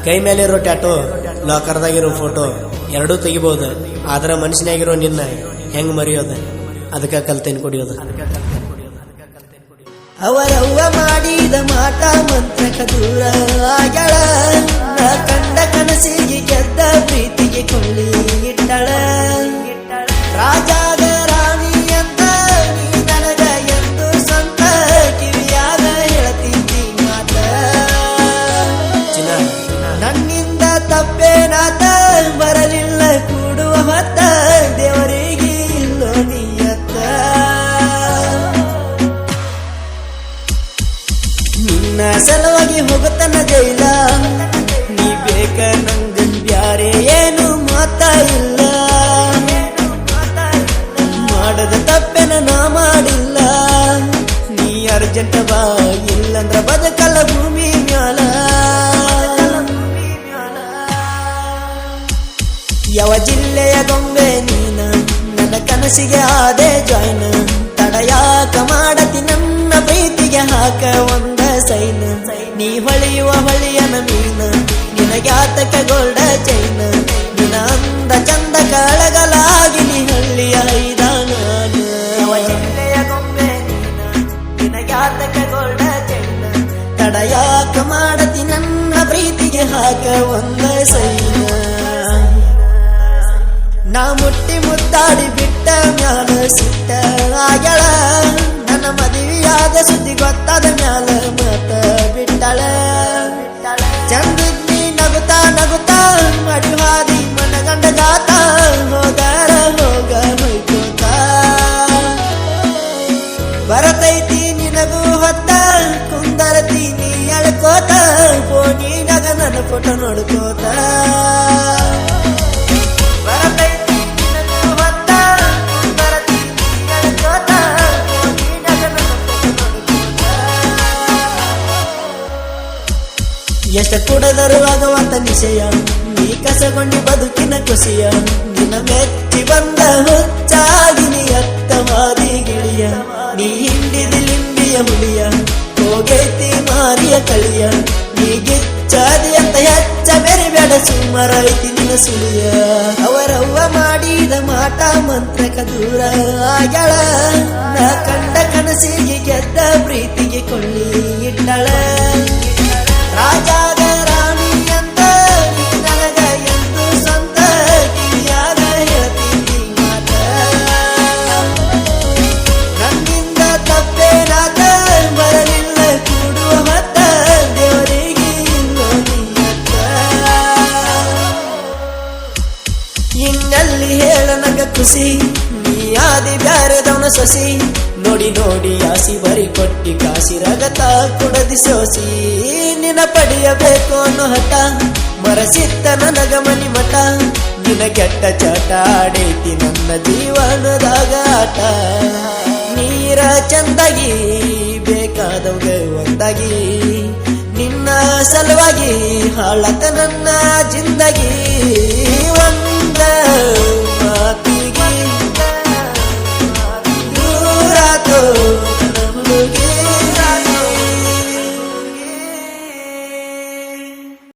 ಕೈ ಮೇಲಿರೋ tattoo ಲಾಕರ್ದಾಗಿರೋ photo ಎರಡೂ ತೆಗಿಬಹುದು. ಆದ್ರ ಮನುಷ್ಯನಾಗಿರೋ ನಿನ್ನ ಹೆಂಗ್ ಮರೆಯೋದ? ಅದಕ್ಕ ಕಲ್ತೇನ್ ಕುಡಿಯೋದು. ಅವರವ್ವ ಮಾಡಿದ ಮಾಟ ಮಂತ್ರಕ ದೂರ ಆಗ್ಯಾಳ. ಕಂಡ ಕನಸಿಗೆ ಗೆದ್ದ ಪ್ರೀತಿಗೆ ಕೊಳ್ಳಿ ಇಟ್ಟಳ. ರಾಜಾಗ ರಾಣಿ ಅಂತ ನೀ ನನಗ ಎಂದು ಸ್ವಂತ ಕಿವಿಯಾಗ ಹೇಳ್ತಿದ್ದಿ ಮಾತ. ನನ್ನಿಂದ ತಪ್ಪೇನಾತ ಬರಲಿಲ್ಲ ಕೂಡುವ ಹೊತ್ತ ದೇವರಿಗೆ ಇಲ್ಲೋ ನೀಯತ್ತ. ನಿನ್ನ ಸಲುವಾಗಿ ಹೋಗುತ್ತನ ಜೈಲ, ನೀ ಬೇಕ ನಂಗ ಬ್ಯಾರೆ ಏನು ಮಾತ ಇಲ್ಲ. ಮಾಡದ ತಪ್ಪೆನ ನಾ ಮಾಡಿಲ್ಲ, ನೀ ಅರ್ಜೆಂಟ್ ಬಾ ಇಲ್ಲಂದ್ರ ಬದುಕಲ್ಲ ಭೂಮಿ ಮ್ಯಾಲ. ಯಾವ ಜಿಲ್ಲೆಯ ಗೊಂಬೆ ನೀನ ನನ್ನ ಕನಸಿಗೆ ಆದೆ ಜಾಯ್ನ. ತಡಯಾಕ ಮಾಡತಿ ನನ್ನ ಪ್ರೀತಿಗೆ ಹಾಕ ಒಂದ ಸೈನ. ನೀ ಹೊಳೆಯುವ ಹೊಳೆಯನ ಮೀನ ನಿನಗ್ಯಾತಕ ಗೋಲ್ಡ ಚೈನ. ನಿನ ಅಂದ ಚಂದ ಕಳಗಲಾಗಿ ನೀ ಹಳ್ಳಿಯ ಐದಾನ. ಯಾವ ಜಿಲ್ಲೆಯ ಗೊಂಬೆ ನೀನ ನಿನಗ್ಯಾತಕ ಗೋಲ್ಡ ಚೈನ. ತಡಯಾಕ ಮಾಡತಿ ನನ್ನ ಪ್ರೀತಿಗೆ ಹಾಕ ಒಂದ ಸೈನ. ನಾ ಮುಟ್ಟಿ ಮುದ್ದಾಡಿ ಬಿಟ್ಟ ಮ್ಯಾಲ ಸಿಟ್ಟ ಆಗ್ಯಾಳ. ನನ್ನ ಮದುವೆಯಾದ ಸುದ್ದಿ ಗೊತ್ತಾದ ಮ್ಯಾಲ ಮತ ಬಿಟ್ಟಳ. ಚಂದಿದ್ನಿ ನಗುತ್ತಾ ನಗುತ್ತಾ ಮಡಿವಾದಿ ಮನಗಂಡ ಗಾತ. ಹೋಗಾರ ಹೋಗ ಹೊಯ್ಕೋತ ಬರತೈತಿ ನಿನಗೂ ಹೊತ್ತ. ಕುಂದರತಿ ನೀ ಅಳ್ಕೋತ ಫೋನಿನಾಗ ನನ್ನ ಫೋಟೋ ನೋಡ್ಕೋತ. ಎಷ್ಟ ಕುಡದರು ಆಗುವಂತ ನಿಶಯ, ನೀ ಕಸಗೊಂಡಿ ಬದುಕಿನ ಖುಷಿಯ. ನಿನ್ನ ಮೆಚ್ಚಿ ಬಂದ ಹುಚ್ಚಾಗಿ ನೀ ಅತ್ತವಾದಿ ಗಿಳಿಯ. ನೀ ಹಿಂಡಿದಿ ಲಿಂಬಿಯ ಹುಲಿಯ, ಹೋಗೈತಿ ಮಾರಿಯ ಕಳಿಯ. ನೀ ಗಿಚ್ಚಾದಿ ಅಂತ ಹೆಚ್ಚ ಬೆರಿಬೇಡ ಸುಮ್ಮರೈತಿ ನಿನ್ನ ಸುಳಿಯ. ಅವರವ್ವ ಮಾಡಿದ ಮಾಟ ಮಂತ್ರಕ ದೂರ ಆಗ್ಯಾಳ. ನಾ ಕಂಡ ಕನಸಿಗೆ ಗೆದ್ದ ಪ್ರೀತಿಗೆ ಕೊಳ್ಳಿ ಇಟ್ಟಳ. ರಾಜಾಗ ರಾಣಿ ಅಂತ ನೀ ನನಗ ಎಂದು ಸ್ವಂತ ಕಿವಿಯಾಗ ಹೇಳ್ತಿದ್ದಿ ಮಾತ. ನನ್ನಿಂದ ತಪ್ಪೇನಾತ ಬರಲಿಲ್ಲ ಕೂಡುವ ಹೊತ್ತ ದೇವರಿಗೆ ಇಲ್ಲೋ ನೀಯತ್ತ. ಇನ್ನಲ್ಲಿ ಹೇಳ ನಗ ಖುಷಿ, ನೀ ಆದಿ ಬ್ಯಾರೆದವನ ಸೊಸಿ. ನೋಡಿ ನೋಡಿ ಆಸಿ ಬರಿ ಕೊಟ್ಟಿ ಕಾಸಿ ರಗತ ಕುಡದಿ ಸೋಸಿ. ನಿನ ಪಡೆಯಬೇಕು ಅನ್ನೋ ಹಠ ಮರಸಿತ್ತ ನನಗ ಮನಿ ಮಠ. ನಿನ ಕೆಟ್ಟ ಚಟ ಆಡೈತಿ ನನ್ನ ಜೀವನದಾಗ ಆಟ. ನೀರ ಚಂದಾಗಿ ಬೇಕಾದವ್ಗ ಒಂದಾಗಿ, ನಿನ್ನ ಸಲುವಾಗಿ ಹಾಳತ ನನ್ನ ಜಿಂದಗಿ.